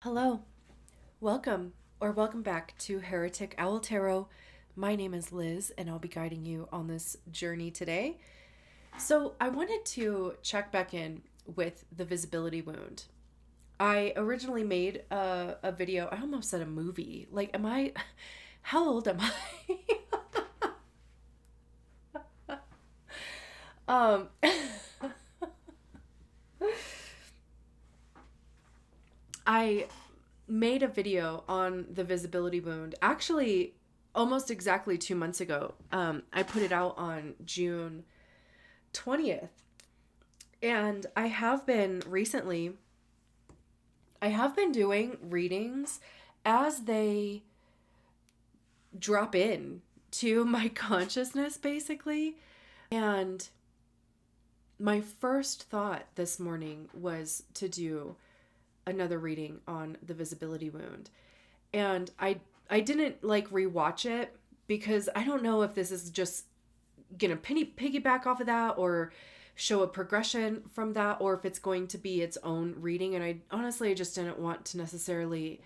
Hello, welcome back to Heretic Owl Tarot. My name is Liz, and I'll be guiding you on this journey today. So, I wanted to check back in with the visibility wound. I originally made a video, I almost said a movie. How old am I? um, I made a video on the visibility wound actually almost exactly 2 months ago. I put it out on June 20th. And I have been doing readings as they drop in to my consciousness, basically. And my first thought this morning was to do another reading on the visibility wound. And I didn't like rewatch it because I don't know if this is just gonna piggyback off of that or show a progression from that, or if it's going to be its own reading. And I honestly just didn't want to necessarily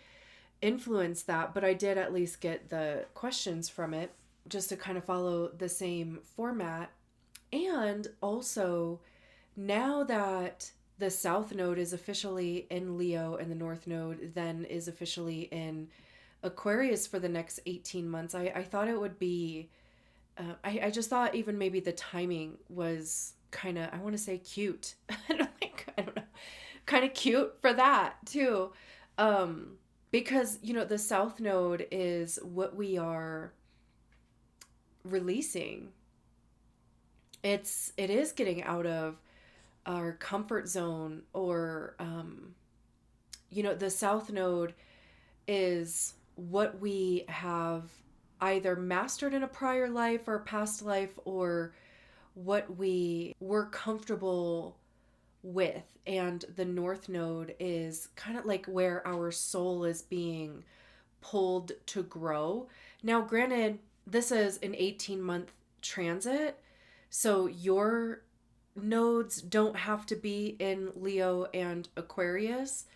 influence that, but I did at least get the questions from it just to kind of follow the same format. And also, now that the South Node is officially in Leo and the North Node then is officially in Aquarius for the next 18 months, I thought it would be, I just thought even maybe the timing was kind of, I want to say cute. I don't know, kind of cute for that too. Because, the South Node is what we are releasing. It is getting out of our comfort zone, or the South Node is what we have either mastered in a prior life or past life, or what we were comfortable with. And the North Node is kind of like where our soul is being pulled to grow. Now, granted, this is an 18-month transit, so your nodes don't have to be in Leo and Aquarius,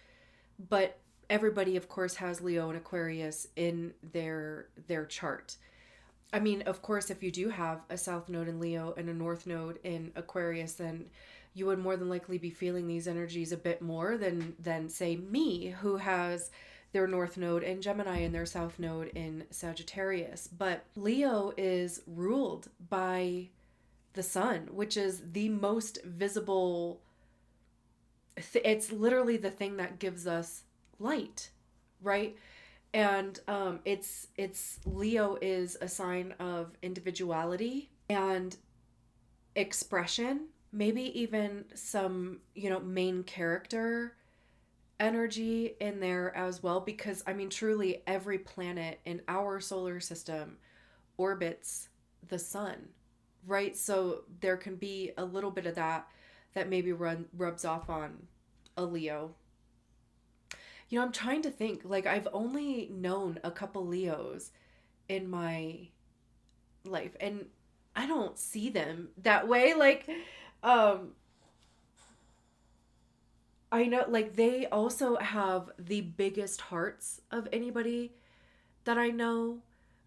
but everybody of course has Leo and Aquarius in their chart. I mean, of course, if you do have a South Node in Leo and a North Node in Aquarius, then you would more than likely be feeling these energies a bit more than say me, who has their North Node in Gemini and their South Node in Sagittarius. But Leo is ruled by the sun, which is the most visible. It's literally the thing that gives us light, right? And it's Leo is a sign of individuality and expression, maybe even some, main character energy in there as well, because I mean, truly every planet in our solar system orbits the sun, right? So there can be a little bit of that maybe rubs off on a Leo. I'm trying to think, like, I've only known a couple Leos in my life, and I don't see them that way. Um, I know, like, they also have the biggest hearts of anybody that I know,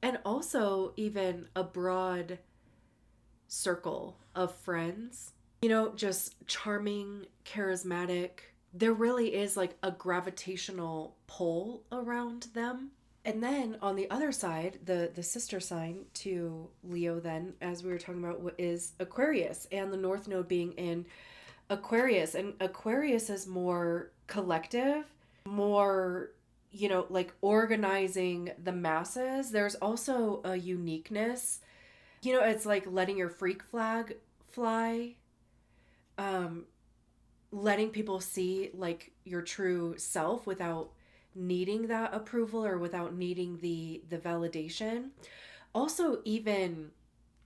and also even a broad circle of friends. Just charming, charismatic. There really is like a gravitational pull around them. And then on the other side, the sister sign to Leo, then, as we were talking about, is Aquarius, and the North Node being in Aquarius. And Aquarius is more collective, more, like organizing the masses. There's also a uniqueness. It's like letting your freak flag fly, um, letting people see like your true self without needing that approval or without needing the validation. Also, even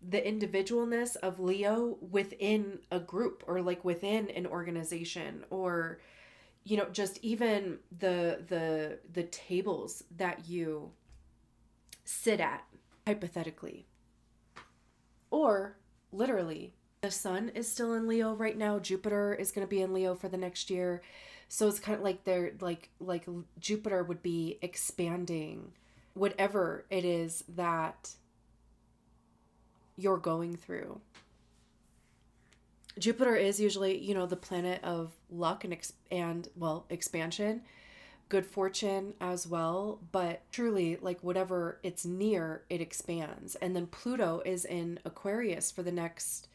the individualness of Leo within a group, or like within an organization, or just even the tables that you sit at, hypothetically, or literally. The sun is still in Leo right now. Jupiter is going to be in Leo for the next year. So it's kind of like they're like Jupiter would be expanding whatever it is that you're going through. Jupiter is usually, the planet of luck and well, expansion, good fortune as well, but truly like whatever it's near, it expands. And then Pluto is in Aquarius for the next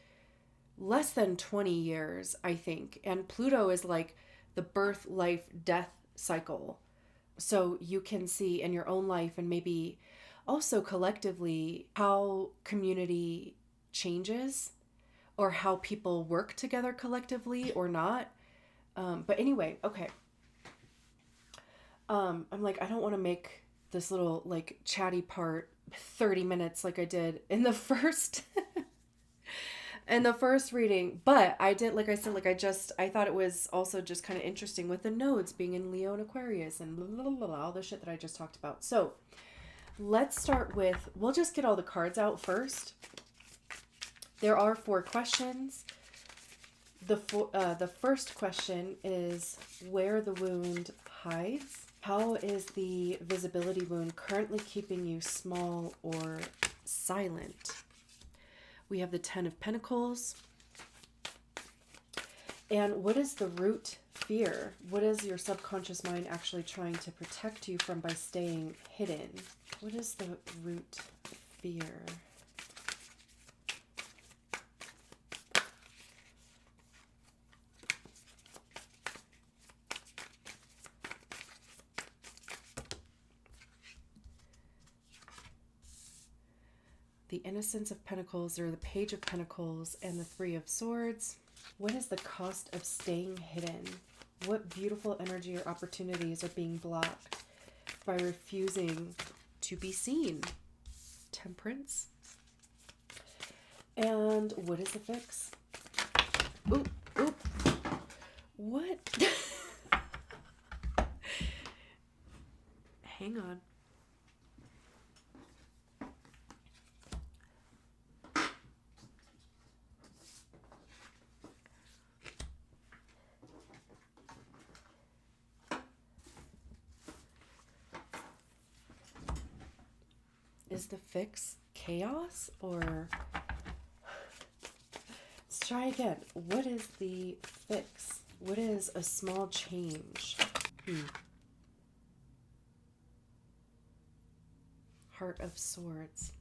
less than 20 years, I think. And Pluto is like the birth, life, death cycle. So you can see in your own life and maybe also collectively how community changes or how people work together collectively or not. But anyway, okay. I'm like, I don't want to make this little like chatty part 30 minutes like I did in the first in the first reading, but I did, like I said, I thought it was also just kind of interesting with the nodes being in Leo and Aquarius and blah, blah, blah, blah, all the shit that I just talked about. So let's start with, we'll just get all the cards out first. There are 4 questions. The first question is where the wound hides. How is the visibility wound currently keeping you small or silent? We have the 10 of Pentacles. And what is the root fear? What is your subconscious mind actually trying to protect you from by staying hidden? What is the root fear? The Innocence of Pentacles, or the Page of Pentacles, and the 3 of Swords. What is the cost of staying hidden? What beautiful energy or opportunities are being blocked by refusing to be seen? Temperance. And what is the fix? Oop, oop. What? Hang on. Is the fix chaos or... Let's try again. What is the fix? What is a small change? Heart of Swords.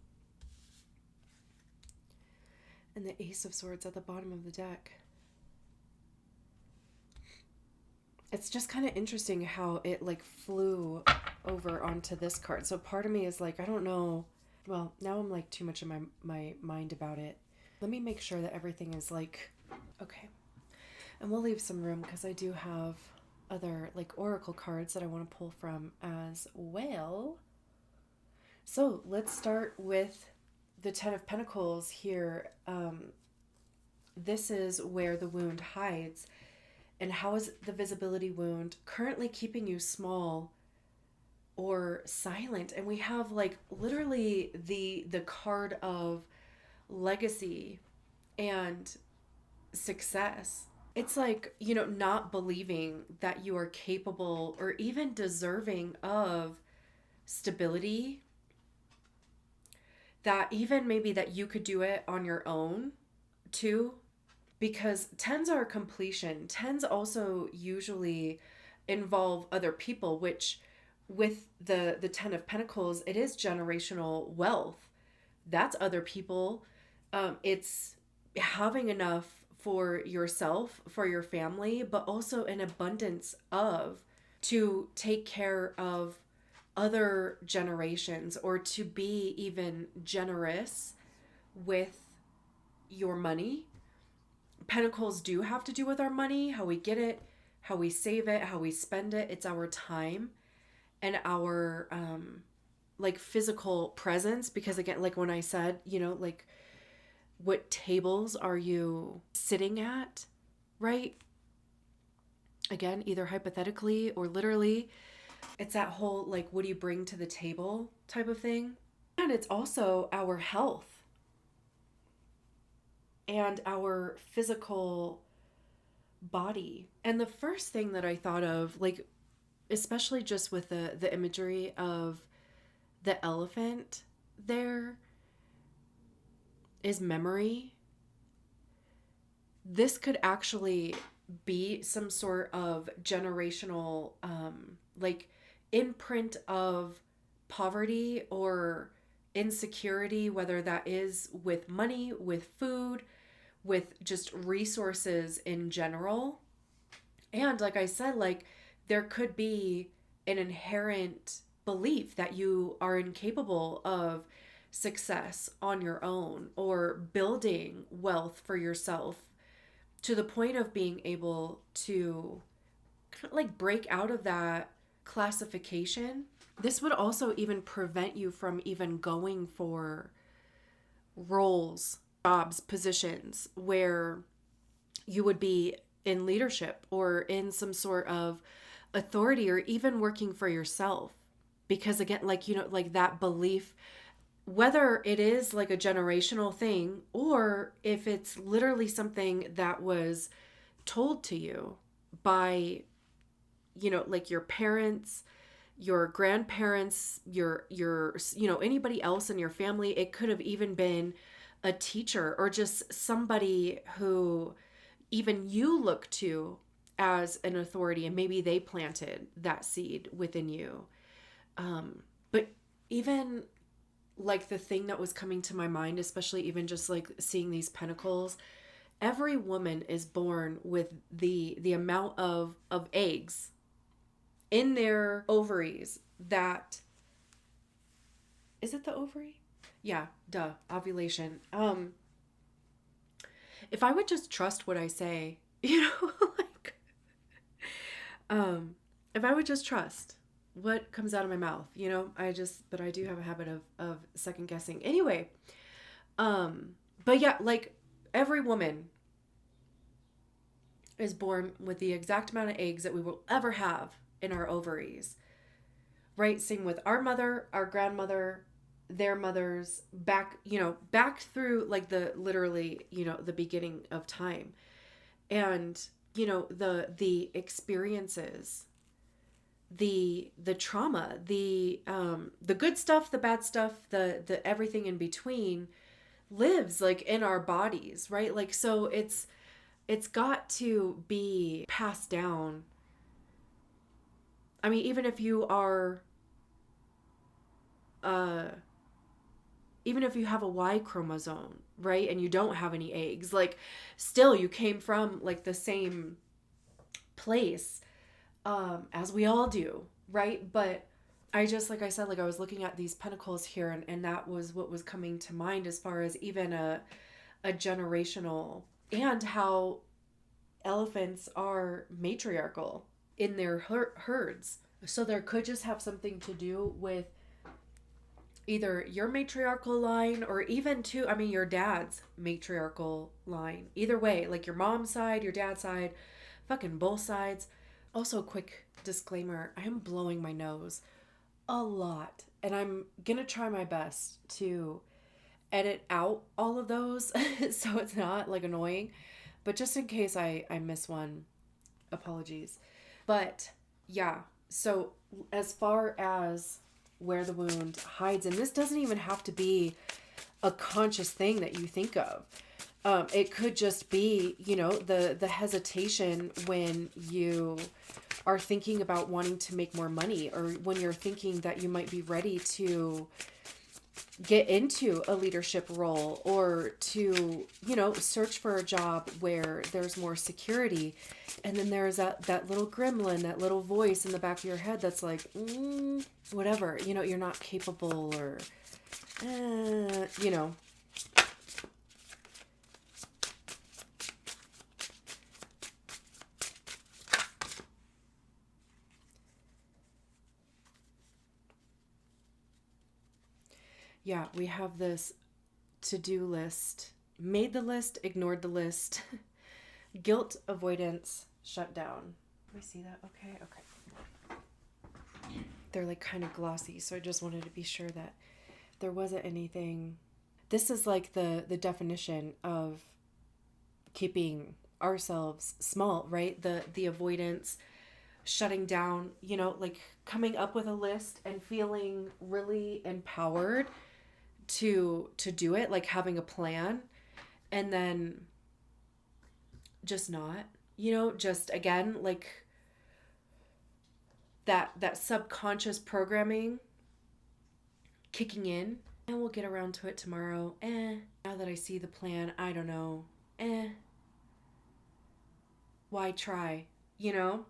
And the Ace of Swords at the bottom of the deck. It's just kind of interesting how it like flew over onto this card. So part of me is like, I don't know. Well, now I'm like too much in my mind about it. Let me make sure that everything is like, okay. And we'll leave some room because I do have other like oracle cards that I want to pull from as well. So let's start with the 10 of Pentacles here. This is where the wound hides. And how is the visibility wound currently keeping you small or silent? And we have like literally the card of legacy and success. It's like, not believing that you are capable or even deserving of stability, that even maybe that you could do it on your own too. Because 10s are completion. 10s also usually involve other people, which with the 10 of Pentacles, it is generational wealth. That's other people. It's having enough for yourself, for your family, but also an abundance of to take care of other generations or to be even generous with your money. Pentacles do have to do with our money, how we get it, how we save it, how we spend it. It's our time and our like physical presence. Because again, like when I said, like what tables are you sitting at, right? Again, either hypothetically or literally, it's that whole like, what do you bring to the table type of thing. And it's also our health and our physical body. And the first thing that I thought of, like, especially just with the imagery of the elephant there, is memory. This could actually be some sort of generational, like, imprint of poverty or insecurity, whether that is with money, with food, with just resources in general. And like I said, like, there could be an inherent belief that you are incapable of success on your own or building wealth for yourself to the point of being able to kind of like break out of that classification. This would also even prevent you from even going for roles, jobs, positions where you would be in leadership or in some sort of authority or even working for yourself. Because again, like, like that belief, whether it is like a generational thing or if it's literally something that was told to you by, like your parents, your grandparents, your anybody else in your family. It could have even been a teacher or just somebody who even you look to as an authority, and maybe they planted that seed within you. But even like the thing that was coming to my mind, especially even just like seeing these pentacles, every woman is born with the amount of eggs in their ovaries that, is it the ovary? Yeah, duh, ovulation. If I would just trust what I say, like, if I would just trust what comes out of my mouth, but I do have a habit of second guessing. Anyway, but yeah, like every woman is born with the exact amount of eggs that we will ever have in our ovaries, right? Same with our mother, our grandmother, their mothers, back through like the literally, the beginning of time. And, the experiences, the trauma, the good stuff, the bad stuff, the everything in between lives like in our bodies, right? Like, so it's got to be passed down. I mean, even if you are even if you have a Y chromosome, right, and you don't have any eggs, like, still you came from like the same place, as we all do, right? But I just, like I said, like I was looking at these pentacles here, and that was what was coming to mind as far as even a generational, and how elephants are matriarchal in their herds. So there could just have something to do with either your matriarchal line or even your dad's matriarchal line. Either way, like your mom's side, your dad's side, fucking both sides. Also, quick disclaimer, I am blowing my nose a lot, and I'm gonna try my best to edit out all of those so it's not like annoying, but just in case I miss one, apologies. But yeah, so as far as where the wound hides, and this doesn't even have to be a conscious thing that you think of. It could just be, the hesitation when you are thinking about wanting to make more money, or when you're thinking that you might be ready to get into a leadership role, or to, search for a job where there's more security. And then there's that little gremlin, that little voice in the back of your head that's like, whatever, you're not . Or, Yeah, we have this to-do list. Made the list, ignored the list. Guilt, avoidance, shut down. Can I see that? Okay. They're like kind of glossy, so I just wanted to be sure that there wasn't anything. This is like the definition of keeping ourselves small, right? The avoidance, shutting down, like coming up with a list and feeling really empowered to do it, like having a plan, and then just not, just again, like that subconscious programming kicking in. And we'll get around to it tomorrow. Now that I see the plan, I don't know. Why try? You know?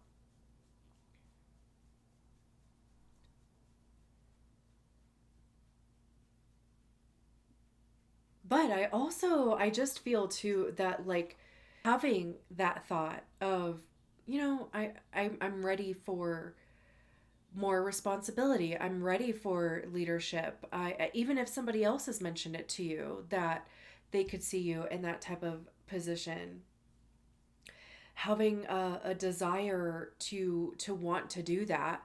But I just feel too that like having that thought of, I'm ready for more responsibility. I'm ready for leadership. Even if somebody else has mentioned it to you that they could see you in that type of position, having a desire to want to do that,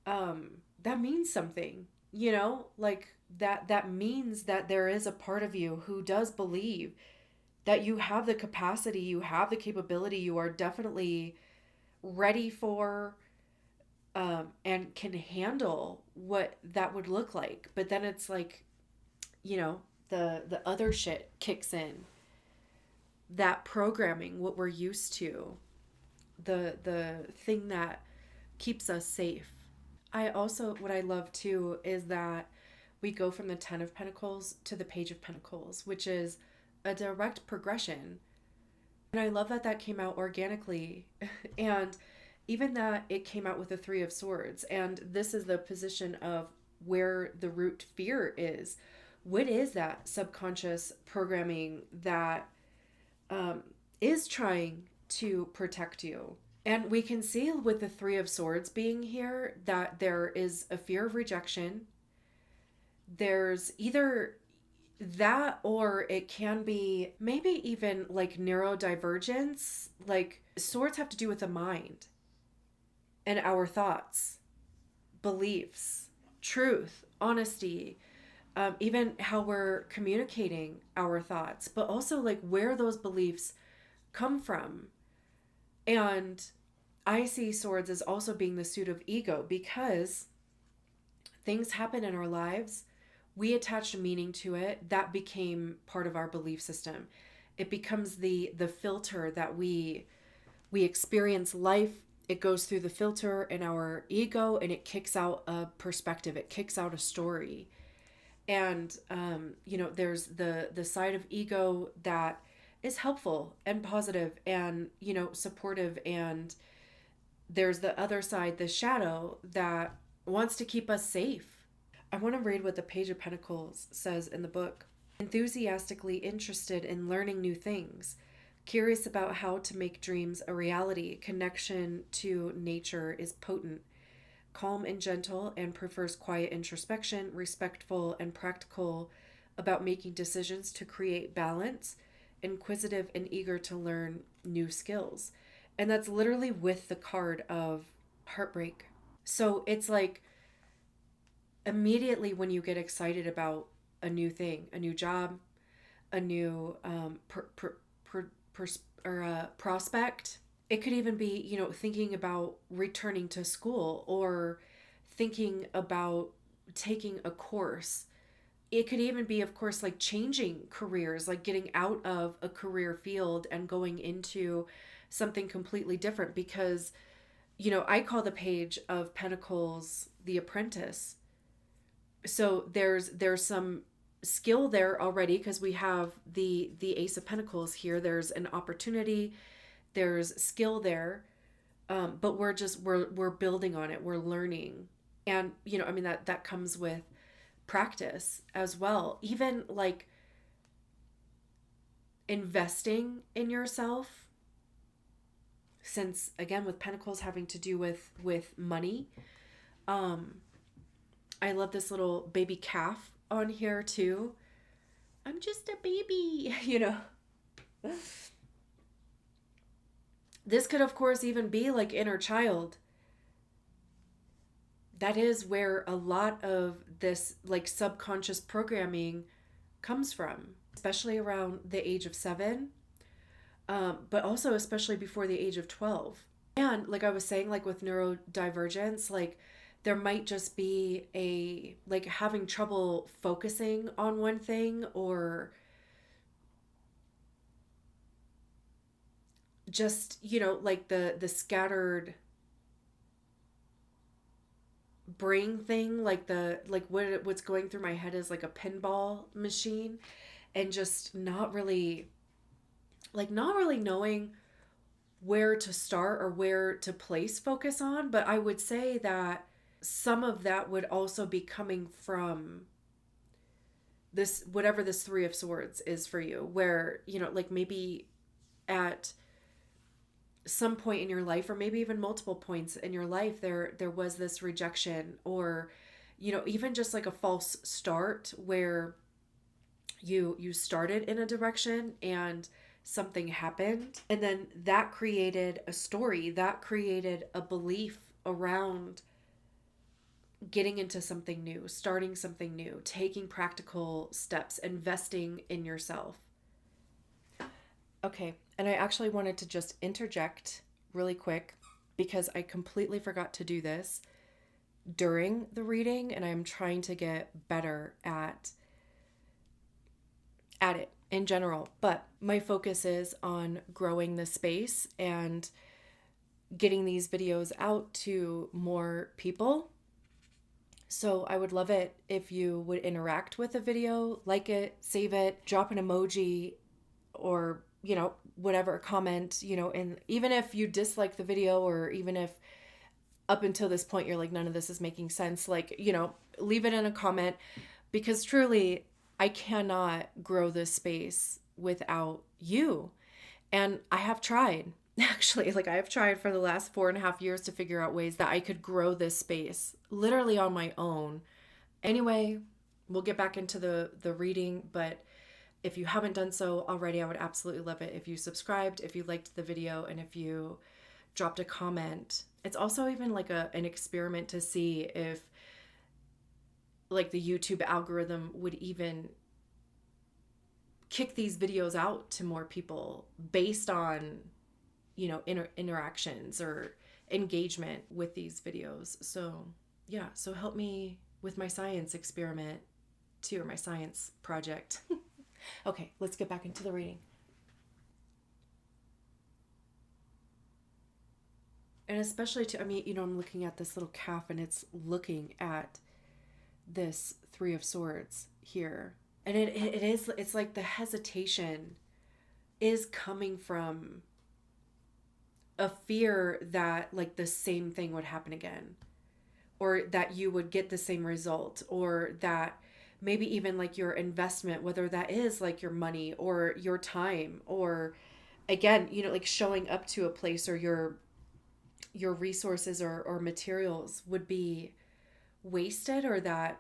that means something. Like that means that there is a part of you who does believe that you have the capacity, you have the capability, you are definitely ready for, and can handle what that would look like. But then it's like, the other shit kicks in. That programming, what we're used to, the thing that keeps us safe. I also, what I love too is that we go from the Ten of Pentacles to the Page of Pentacles, which is a direct progression. And I love that that came out organically. And even that it came out with the Three of Swords. And this is the position of where the root fear is. What is that subconscious programming that is trying to protect you? And we can see with the Three of Swords being here that there is a fear of rejection. There's either that, or it can be maybe even like neurodivergence. Like swords have to do with the mind and our thoughts, beliefs, truth, honesty, even how we're communicating our thoughts, but also like where those beliefs come from. And I see swords as also being the suit of ego, because things happen in our lives, we attached a meaning to it, that became part of our belief system. It becomes the filter that we experience life. It goes through the filter in our ego, and it kicks out a perspective, it kicks out a story. And there's the side of ego that is helpful and positive and supportive, and there's the other side, the shadow, that wants to keep us safe. I want to read what the Page of Pentacles says in the book. Enthusiastically interested in learning new things, curious about how to make dreams a reality, connection to nature is potent, calm and gentle, and prefers quiet introspection, respectful and practical about making decisions to create balance, inquisitive and eager to learn new skills. And that's literally with the card of heartbreak. So it's like immediately when you get excited about a new thing, a new job, a new prospect, it could even be, thinking about returning to school or thinking about taking a course. It could even be, of course, like changing careers, like getting out of a career field and going into something completely different, because, I call the Page of Pentacles the apprentice. So there's some skill there already, because we have the Ace of Pentacles here. There's an opportunity, there's skill there, but we're building on it, we're learning. And that comes with practice as well, even like investing in yourself, since again with Pentacles having to do with money. I love this little baby calf on here too. I'm just a baby, This could, of course, even be like inner child. That is where a lot of this like subconscious programming comes from, especially around the age of 7. but also especially before the age of 12. And like I was saying, like with neurodivergence, like there might just be a like having trouble focusing on one thing, or just, like the scattered brain thing, like the like what's going through my head is like a pinball machine, and just not really knowing where to start or where to place focus on. But I would say that some of that would also be coming from this, whatever this Three of Swords is for you, where, like maybe at some point in your life, or maybe even multiple points in your life, there was this rejection, or even just like a false start, where you started in a direction and something happened, and then that created a story, that created a belief around getting into something new, starting something new, taking practical steps, investing in yourself. Okay, and I actually wanted to just interject really quick, because I completely forgot to do this during the reading, and I'm trying to get better at it in general. But my focus is on growing the space and getting these videos out to more people. So I would love it if you would interact with the video, like it, save it, drop an emoji, or, whatever, comment, and even if you dislike the video, or even if up until this point you're like, none of this is making sense, like, leave it in a comment, because truly I cannot grow this space without you. And I have tried. Actually, like I have tried for the last 4.5 years to figure out ways that I could grow this space literally on my own. Anyway, we'll get back into the reading, but if you haven't done so already, I would absolutely love it if you subscribed, if you liked the video, and if you dropped a comment. It's also even like an experiment to see if like the YouTube algorithm would even kick these videos out to more people based on, interactions or engagement with these videos. So yeah, so help me with my science experiment too, or my science project. Okay, let's get back into the reading. And especially I'm looking at this little calf, and it's looking at this Three of Swords here. And it's like the hesitation is coming from a fear that like the same thing would happen again, or that you would get the same result, or that maybe even like your investment, whether that is like your money or your time, or again, like showing up to a place, or your resources or materials would be wasted, or that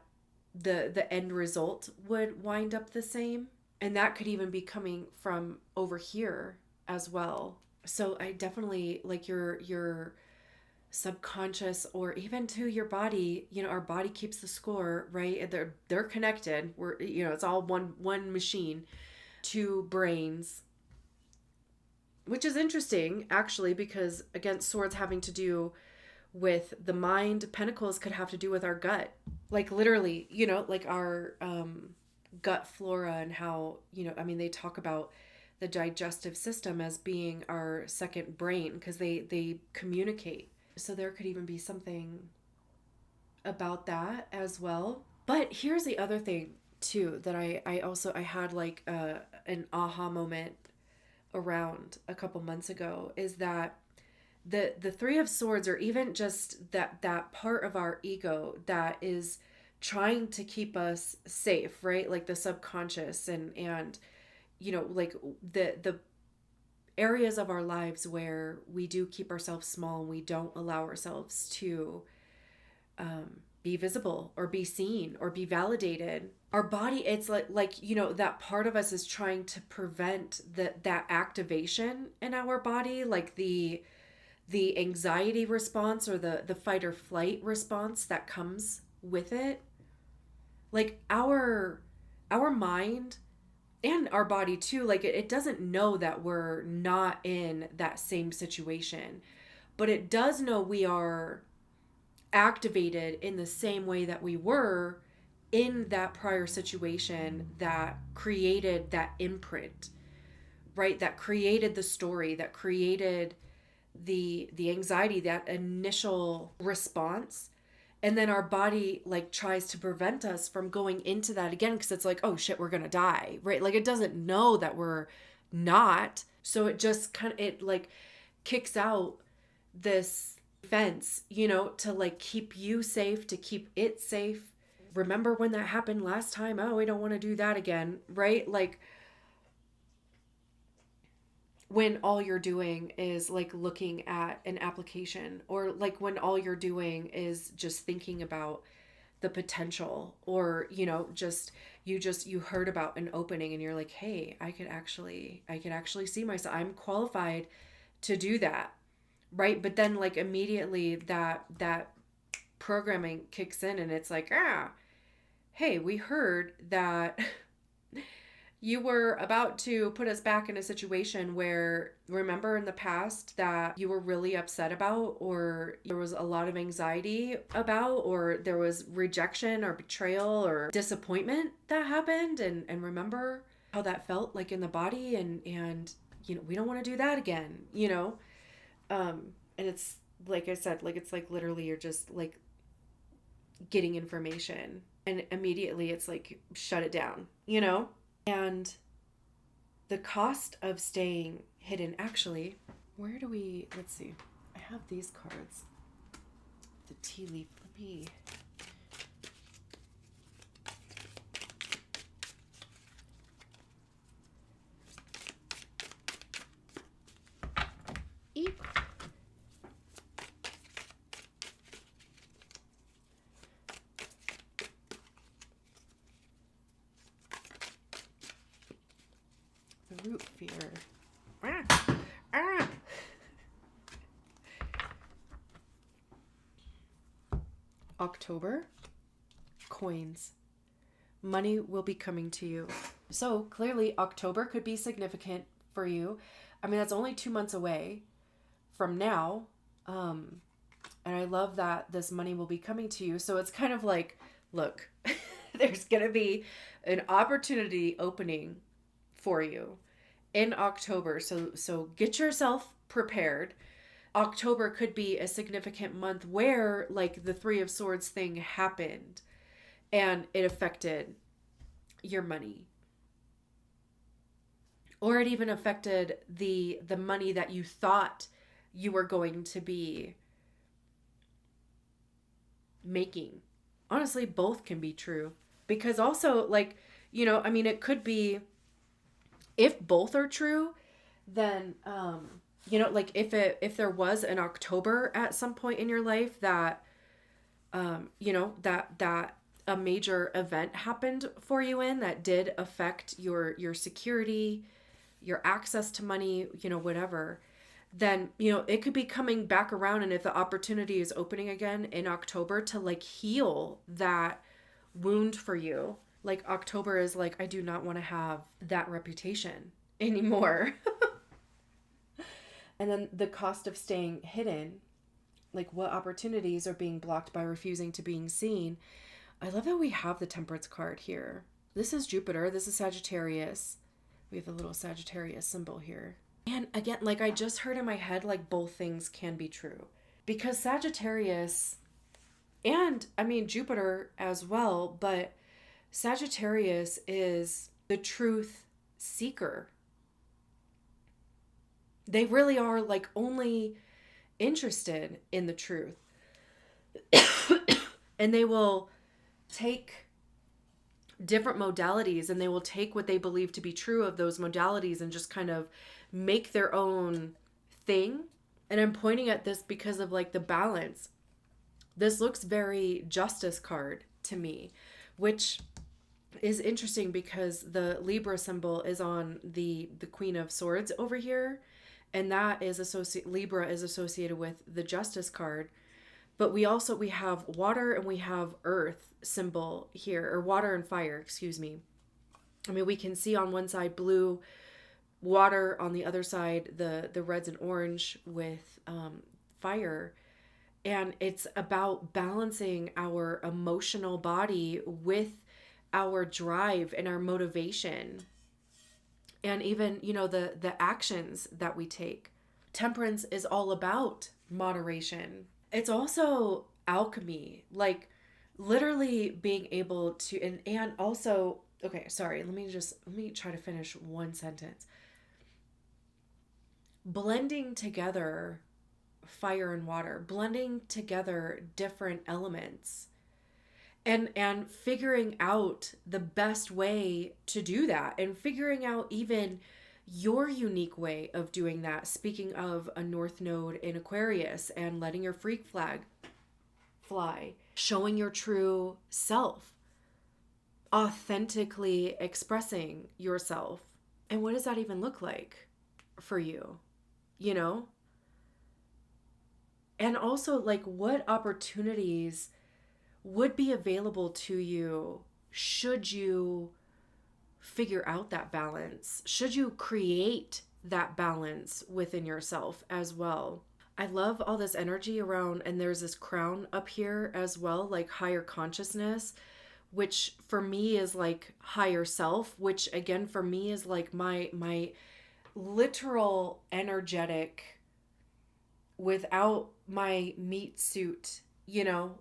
the end result would wind up the same. And that could even be coming from over here as well. So I definitely like your subconscious, or even to your body, our body keeps the score, right? They're connected. We're, it's all one machine, two brains, which is interesting actually, because again, swords having to do with the mind, pentacles could have to do with our gut, like literally, like our gut flora, and how, they talk about the digestive system as being our second brain, because they communicate. So there could even be something about that as well. But here's the other thing too, that I had like an aha moment around a couple months ago, is that the Three of Swords, or even just that part of our ego that is trying to keep us safe, right? Like the subconscious, and like the areas of our lives where we do keep ourselves small, and we don't allow ourselves to be visible, or be seen, or be validated. Our body, it's like that part of us is trying to prevent that activation in our body, like the anxiety response, or the fight or flight response that comes with it. Like our mind and our body too, like it doesn't know that we're not in that same situation, but it does know we are activated in the same way that we were in that prior situation that created that imprint, right? That created the story, that created the anxiety, that initial response. And then our body like tries to prevent us from going into that again because it's like, oh shit, we're gonna die, right? Like it doesn't know that we're not. So it just kind of, it like kicks out this fence, you know, to like keep you safe, to keep it safe. Remember when that happened last time? Oh, we don't want to do that again, right? Like when all you're doing is like looking at an application, or like when all you're doing is just thinking about the potential, or you know, just you heard about an opening and you're like, hey, I could actually see myself, I'm qualified to do that, right? But then like immediately that programming kicks in and it's like, hey, we heard that you were about to put us back in a situation where, remember in the past that you were really upset about, or there was a lot of anxiety about, or there was rejection or betrayal or disappointment that happened, and remember how that felt like in the body, and you know, we don't want to do that again, you know. And it's like I said, like it's like literally you're just like getting information and immediately it's like shut it down, you know. And the cost of staying hidden, actually, where do we, let's see, I have these cards, the tea leaf, let me, eep. The root fear. October, coins. Money will be coming to you. So clearly October could be significant for you. I mean, that's only 2 months away from now. And I love that this money will be coming to you. So it's kind of like, look, there's going to be an opportunity opening for you in October. So get yourself prepared. October could be a significant month where like the Three of Swords thing happened and it affected your money. Or it even affected the money that you thought you were going to be making. Honestly, both can be true. Because also, like, you know, I mean, it could be, if both are true, then you know, like if there was an October at some point in your life that you know, that a major event happened for you in that did affect your security, your access to money, you know, whatever, then, you know, it could be coming back around. And if the opportunity is opening again in October to like heal that wound for you, like October is like, I do not want to have that reputation anymore. And then the cost of staying hidden, like what opportunities are being blocked by refusing to being seen. I love that we have the Temperance card here. This is Jupiter. This is Sagittarius. We have a little Sagittarius symbol here. And again, like I just heard in my head, like both things can be true. Because Sagittarius, and I mean Jupiter as well, but Sagittarius is the truth seeker. They really are like only interested in the truth. And they will take different modalities and they will take what they believe to be true of those modalities and just kind of make their own thing. And I'm pointing at this because of like the balance. This looks very Justice card to me, which is interesting because the Libra symbol is on the Queen of Swords over here, and that is Libra is associated with the Justice card. But we have water and we have earth symbol here, or water and fire, excuse me. I mean, we can see on one side blue water, on the other side the reds and orange with fire. And it's about balancing our emotional body with our drive and our motivation, and even, the actions that we take. Temperance is all about moderation. It's also alchemy, like literally being able to, and also, okay, sorry, let me try to finish one sentence. Blending together fire and water, blending together different elements, and figuring out the best way to do that, and figuring out even your unique way of doing that. Speaking of a north node in Aquarius, and letting your freak flag fly, showing your true self, authentically expressing yourself. And what does that even look like for you? You know? And also, like, what opportunities would be available to you should you figure out that balance? Should you create that balance within yourself as well? I love all this energy around, and there's this crown up here as well, like higher consciousness, which for me is like higher self, which again for me is like my literal energetic, without my meat suit,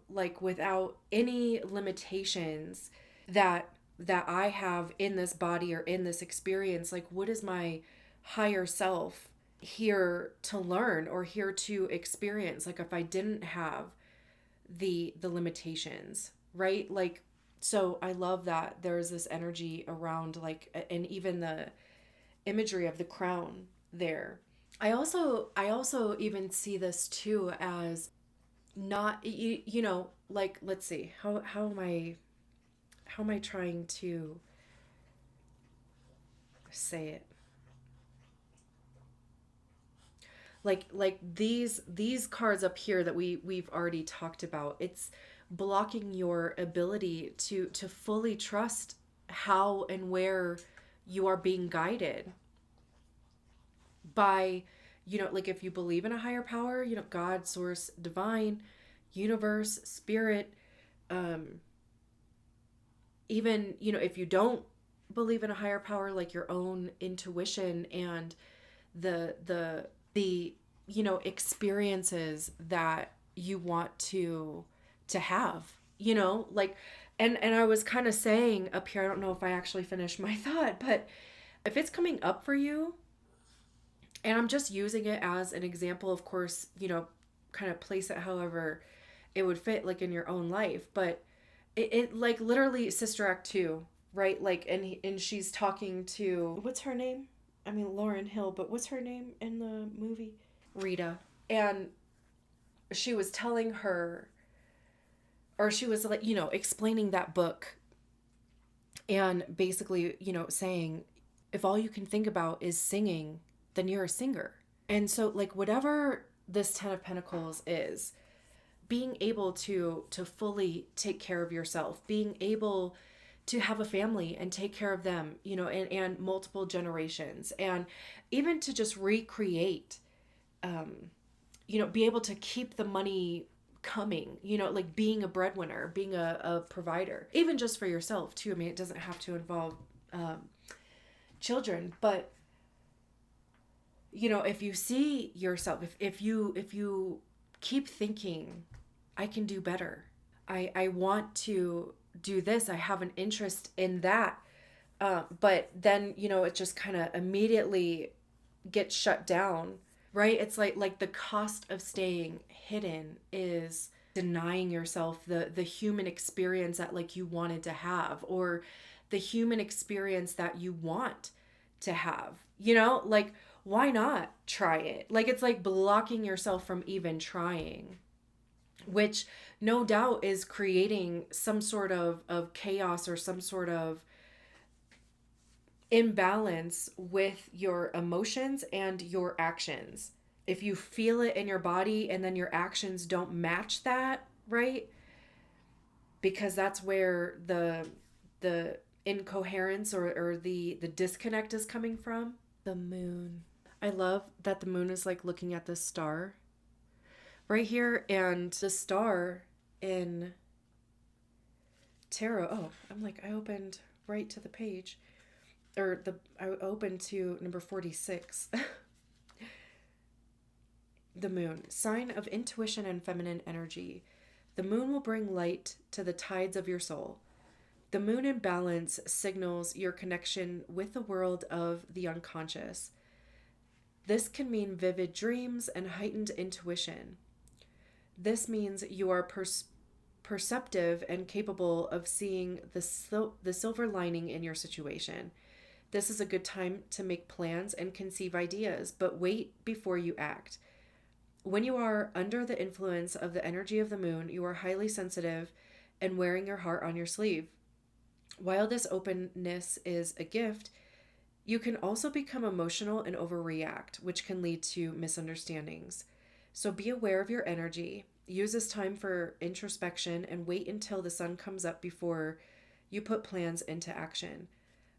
like without any limitations that I have in this body or in this experience. Like, what is my higher self here to learn or here to experience? Like, if I didn't have the limitations, right? Like, so I love that there's this energy around, like, and even the imagery of the crown there. I also even see this too as not, like, let's see, how am I trying to say it? Like these cards up here that we've already talked about, it's blocking your ability to fully trust how and where you are being guided by, like, if you believe in a higher power, God, source, divine, universe, spirit, even, if you don't believe in a higher power, like your own intuition and the experiences that you want to have, like, and I was kind of saying up here, I don't know if I actually finished my thought, but if it's coming up for you, and I'm just using it as an example, of course, kind of place it however it would fit, like, in your own life, but it like literally Sister Act 2, right? Like, and she's talking to, what's her name? I mean, Lauryn Hill, but what's her name in the movie? Rita. And she was telling her, or she was like, explaining that book, and basically, saying, if all you can think about is singing, then you're a singer. And so, like, whatever this 10 of Pentacles is, being able to fully take care of yourself, being able to have a family and take care of them, and multiple generations, and even to just recreate, be able to keep the money coming, like being a breadwinner, being a provider, even just for yourself too. I mean, it doesn't have to involve children, but if you see yourself, if you keep thinking, I can do better, I want to do this, I have an interest in that, but then it just kind of immediately gets shut down, right? It's like the cost of staying hidden is denying yourself the human experience that, like, you wanted to have, or the human experience that you want to have, like, why not try it? Like, it's like blocking yourself from even trying, which no doubt is creating some sort of chaos or some sort of imbalance with your emotions and your actions. If you feel it in your body and then your actions don't match that, right? Because that's where the incoherence or the disconnect is coming from. The moon. I love that the moon is like looking at this star right here, and the star in tarot. Oh, I'm like, I opened right to the page, or I opened to number 46. The moon, sign of intuition and feminine energy. The moon will bring light to the tides of your soul. The moon in balance signals your connection with the world of the unconscious. This can mean vivid dreams and heightened intuition. This means you are perceptive and capable of seeing the silver lining in your situation. This is a good time to make plans and conceive ideas, but wait before you act. When you are under the influence of the energy of the moon, you are highly sensitive and wearing your heart on your sleeve. While this openness is a gift, you can also become emotional and overreact, which can lead to misunderstandings. So be aware of your energy. Use this time for introspection and wait until the sun comes up before you put plans into action.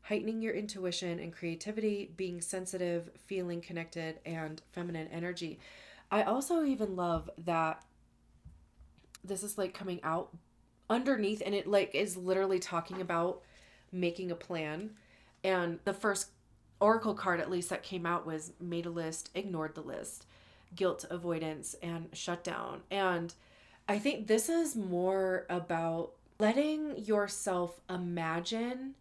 Heightening your intuition and creativity, being sensitive, feeling connected, and feminine energy. I also even love that this is like coming out underneath, and it like is literally talking about making a plan. And the first oracle card, at least, that came out was made a list, ignored the list, guilt avoidance, and shutdown. And I think this is more about letting yourself imagine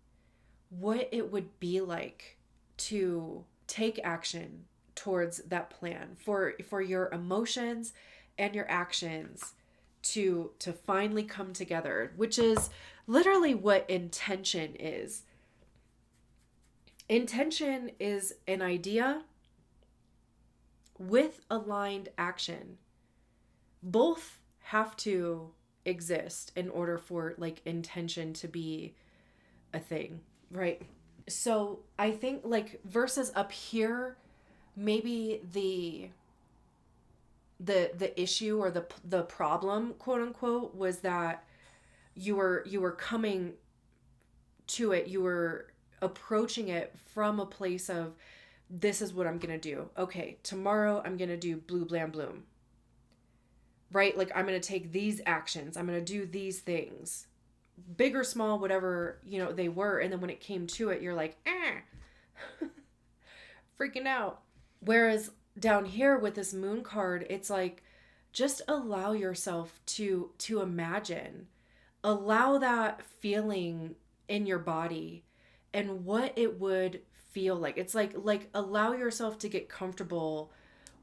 what it would be like to take action towards that plan, for your emotions and your actions to finally come together, which is literally what intention is. Intention is an idea with aligned action. Both have to exist in order for like intention to be a thing, right? So I think like versus up here, maybe the issue or the problem, quote unquote, was that you were coming to it, you were approaching it from a place of, this is what I'm gonna do. Okay, tomorrow I'm gonna do blue blam bloom, right? Like I'm gonna take these actions, I'm gonna do these things, big or small, whatever they were. And then when it came to it, you're like, freaking out. Whereas down here with this moon card, it's like, just allow yourself to imagine, allow that feeling in your body and what it would feel like. It's like allow yourself to get comfortable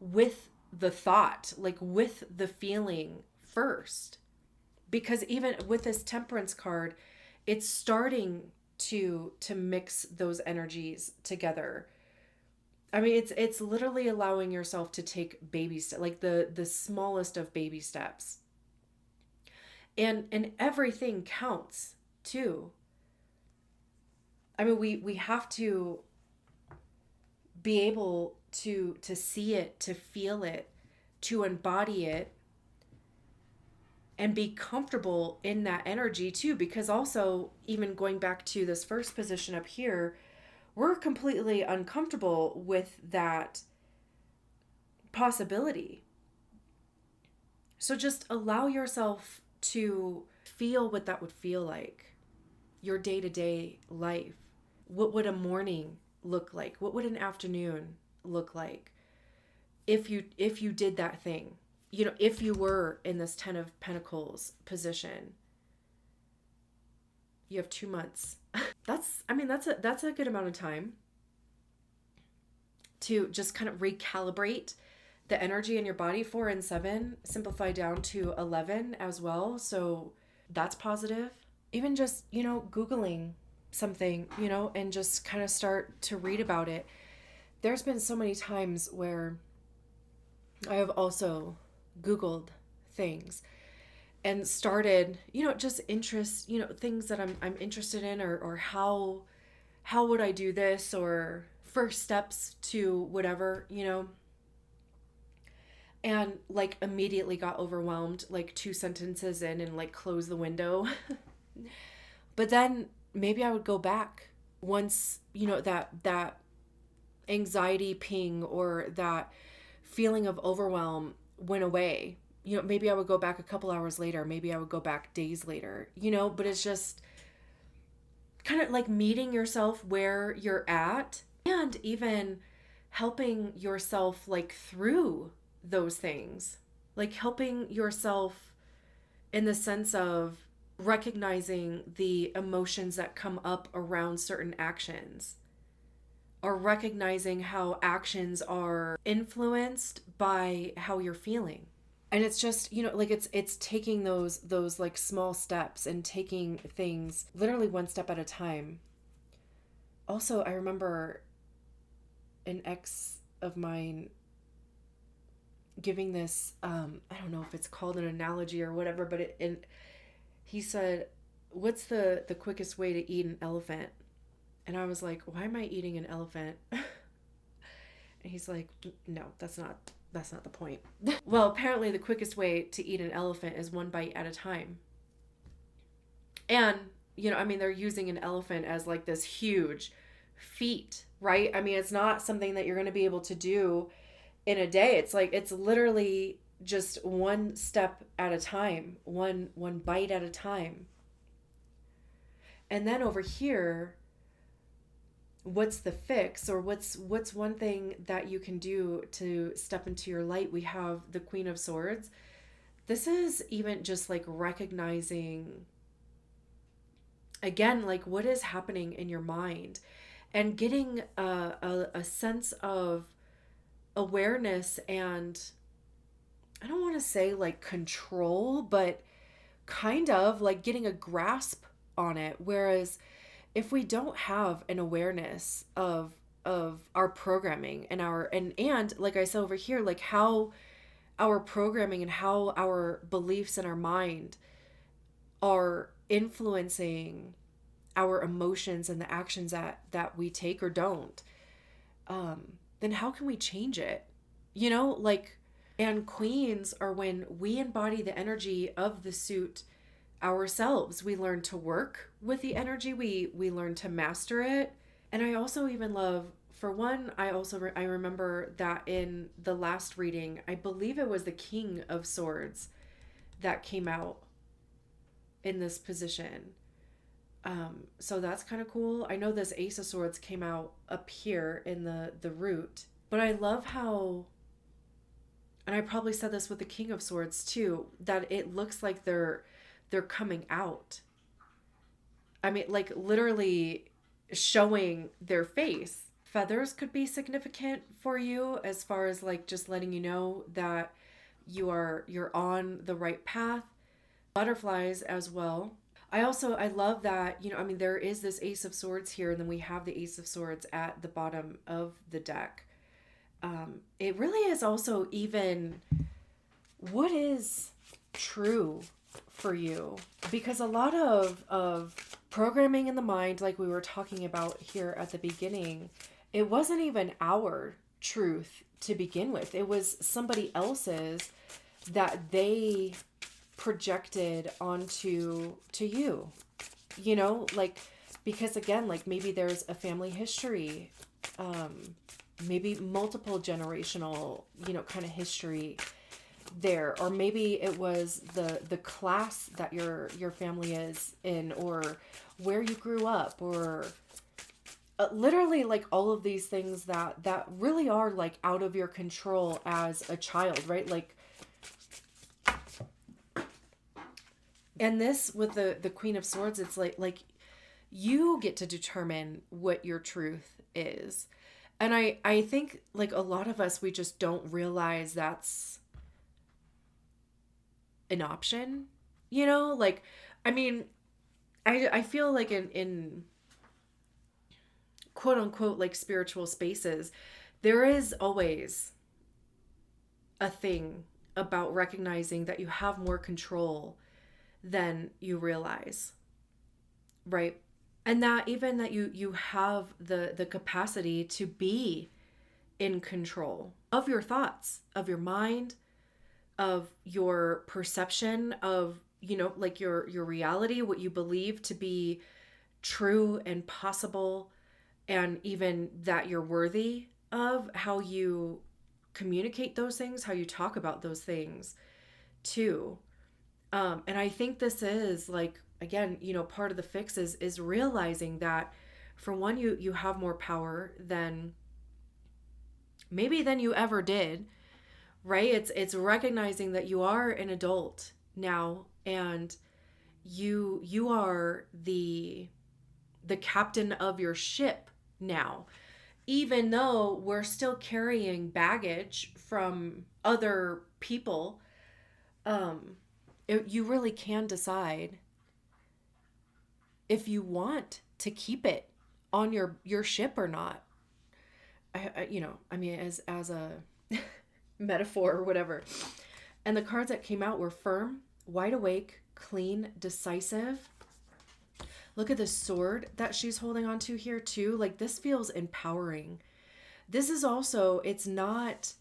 with the thought, like with the feeling first. Because even with this temperance card, it's starting to mix those energies together. I mean, it's literally allowing yourself to take baby steps, like the smallest of baby steps. And everything counts too. I mean, we have to be able to see it, to feel it, to embody it, and be comfortable in that energy too. Because also, even going back to this first position up here, we're completely uncomfortable with that possibility. So just allow yourself to feel what that would feel like, your day-to-day life. What would a morning look like? What would an afternoon look like if you did that thing? If you were in this 10 of Pentacles position, you have 2 months. That's a good amount of time to just kind of recalibrate the energy in your body. 4 and 7 simplify down to 11 as well. So that's positive. Even just, Googling something, and just kind of start to read about it. There's been so many times where I have also Googled things and started, just interest, things that I'm interested in, or how would I do this, or first steps to whatever, and like immediately got overwhelmed, like 2 sentences in, and like closed the window. But then maybe I would go back once, that anxiety ping or that feeling of overwhelm went away. Maybe I would go back a couple hours later, maybe I would go back days later, but it's just kind of like meeting yourself where you're at, and even helping yourself like through those things, like helping yourself in the sense of recognizing the emotions that come up around certain actions, or recognizing how actions are influenced by how you're feeling. And it's just, like it's taking those like small steps and taking things literally one step at a time. Also, I remember an ex of mine giving this, I don't know if it's called an analogy or whatever, but he said, what's the quickest way to eat an elephant? And I was like, why am I eating an elephant? And he's like, no, that's not the point. Well, apparently the quickest way to eat an elephant is one bite at a time. And, they're using an elephant as like this huge feat, right? It's not something that you're going to be able to do in a day. It's like, it's literally just one step at a time, one bite at a time. And then over here, what's the fix, or what's one thing that you can do to step into your light? We have the Queen of Swords. This is even just like recognizing again, like what is happening in your mind, and getting a sense of awareness, and I don't want to say like control, but kind of like getting a grasp on it. Whereas if we don't have an awareness of our programming and and like I said over here, like how our programming and how our beliefs in our mind are influencing our emotions and the actions that we take or don't, then how can we change it? Like, and queens are when we embody the energy of the suit ourselves. We learn to work with the energy. We learn to master it. And I also even love, for one, I remember that in the last reading, I believe it was the King of Swords that came out in this position. So that's kind of cool. I know this Ace of Swords came out up here in the root, but I love how, and I probably said this with the King of Swords too, that it looks like they're coming out. Like literally showing their face. Feathers could be significant for you, as far as like just letting you know that you're on the right path. Butterflies as well. I love that, there is this Ace of Swords here, and then we have the Ace of Swords at the bottom of the deck. It really is also even what is true for you, because a lot of programming in the mind, like we were talking about here at the beginning, it wasn't even our truth to begin with. It was somebody else's that they projected onto you, like, because again, like maybe there's a family history, maybe multiple generational, kind of history there, or maybe it was the class that your family is in, or where you grew up, or literally like all of these things that really are like out of your control as a child, right? Like, and this with the Queen of Swords, it's like you get to determine what your truth is. And I think like a lot of us, we just don't realize that's an option, like, I feel like in quote unquote like spiritual spaces, there is always a thing about recognizing that you have more control than you realize, right? And that even that you have the capacity to be in control of your thoughts, of your mind, of your perception of, like your reality, what you believe to be true and possible, and even that you're worthy of, how you communicate those things, how you talk about those things too. And I think this is like, again, part of the fix is realizing that, for one, you have more power than maybe than you ever did, right? It's recognizing that you are an adult now, and you are the captain of your ship now, even though we're still carrying baggage from other people. You really can decide if you want to keep it on your ship or not. I mean, as a metaphor or whatever. And the cards that came out were firm, wide awake, clean, decisive. Look at the sword that she's holding on to here too. Like, this feels empowering. This is also, it's not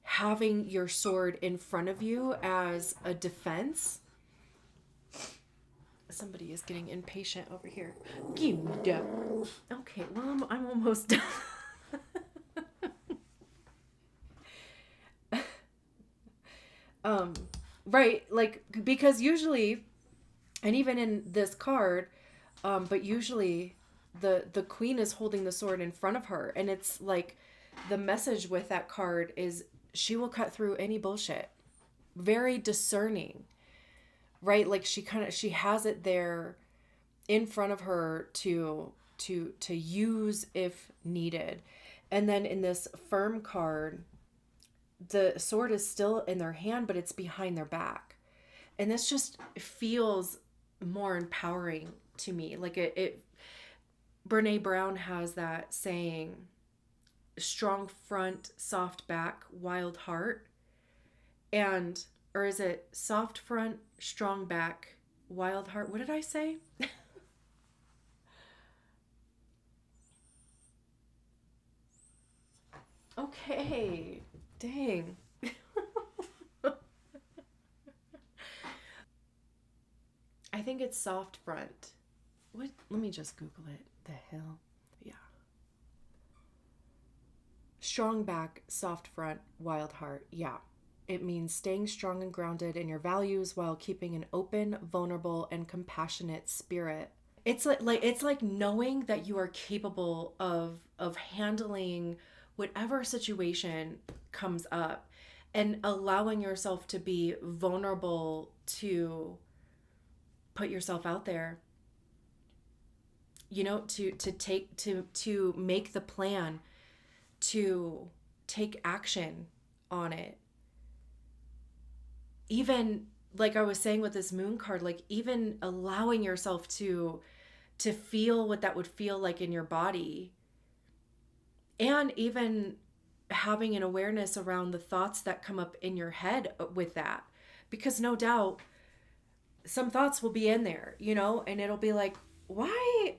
having your sword in front of you as a defense. Somebody is getting impatient over here. Okay, well, I'm almost done. Right, like, because usually, and even in this card, but usually the queen is holding the sword in front of her, and it's like, the message with that card is she will cut through any bullshit. Very discerning, right? Like, she has it there in front of her to use if needed. And then in this firm card, the sword is still in their hand, but it's behind their back. And this just feels more empowering to me. Like, it Brene Brown has that saying, strong front, soft back, wild heart. And, or is it soft front, strong back, wild heart? What did I say? Okay. Dang. I think it's soft front. What? Let me just Google it. The hell? Yeah. Strong back, soft front, wild heart. Yeah. It means staying strong and grounded in your values while keeping an open, vulnerable, and compassionate spirit. It's like knowing that you are capable of handling whatever situation comes up, and allowing yourself to be vulnerable, to put yourself out there, to make the plan, to take action on it. Even like I was saying with this moon card, like, even allowing yourself to feel what that would feel like in your body, and even having an awareness around the thoughts that come up in your head with that. Because no doubt some thoughts will be in there, and it'll be like, why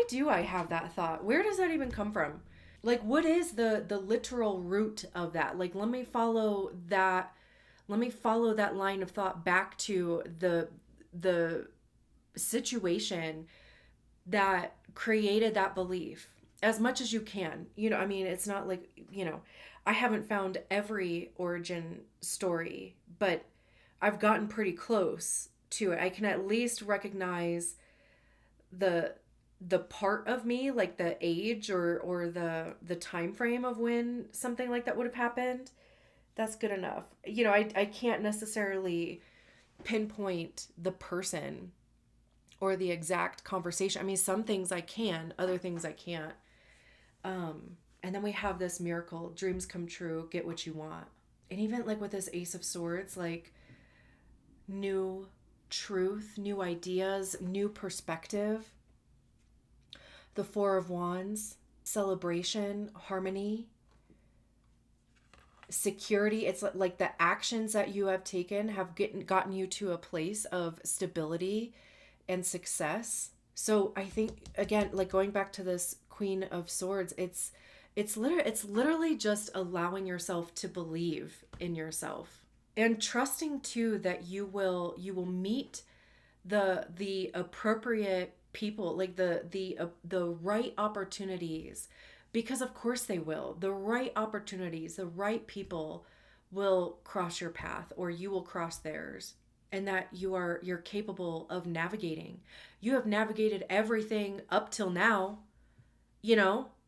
do I have that thought? Where does that even come from? Like, what is the literal root of that? Like, let me follow that line of thought back to the situation that created that belief, as much as you can. I mean, it's not like, I haven't found every origin story, but I've gotten pretty close to it. I can at least recognize the part of me, like the age or the time frame of when something like that would have happened. That's good enough. I can't necessarily pinpoint the person or the exact conversation. I mean, some things I can, other things I can't. And then we have this miracle, dreams come true, get what you want. And even like with this Ace of Swords, like, new truth, new ideas, new perspective. The Four of Wands, celebration, harmony, security. It's like the actions that you have taken have gotten you to a place of stability and success. So I think, again, like, going back to this Queen of Swords, it's literally just allowing yourself to believe in yourself, and trusting too that you will meet the appropriate people, like the right opportunities, because of course they will. The right opportunities, the right people will cross your path, or you will cross theirs, and that you're capable of navigating. You have navigated everything up till now,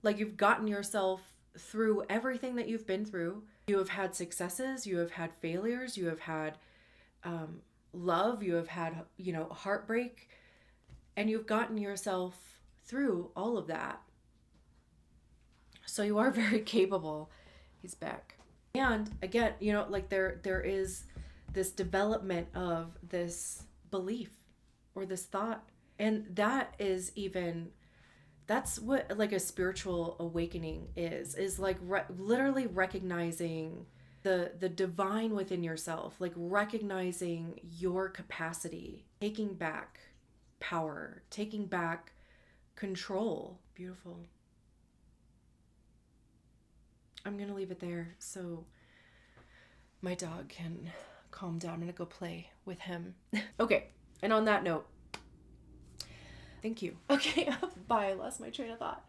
like you've gotten yourself through everything that you've been through. You have had successes, you have had failures, you have had love, you have had, heartbreak, and you've gotten yourself through all of that. So you are very capable. He's back. And again, like there is this development of this belief or this thought. And that's what like a spiritual awakening is like literally recognizing the divine within yourself, like recognizing your capacity, taking back power, taking back control. Beautiful. I'm going to leave it there so my dog can calm down. I'm going to go play with him. Okay. And on that note, thank you. Okay. Bye. I lost my train of thought.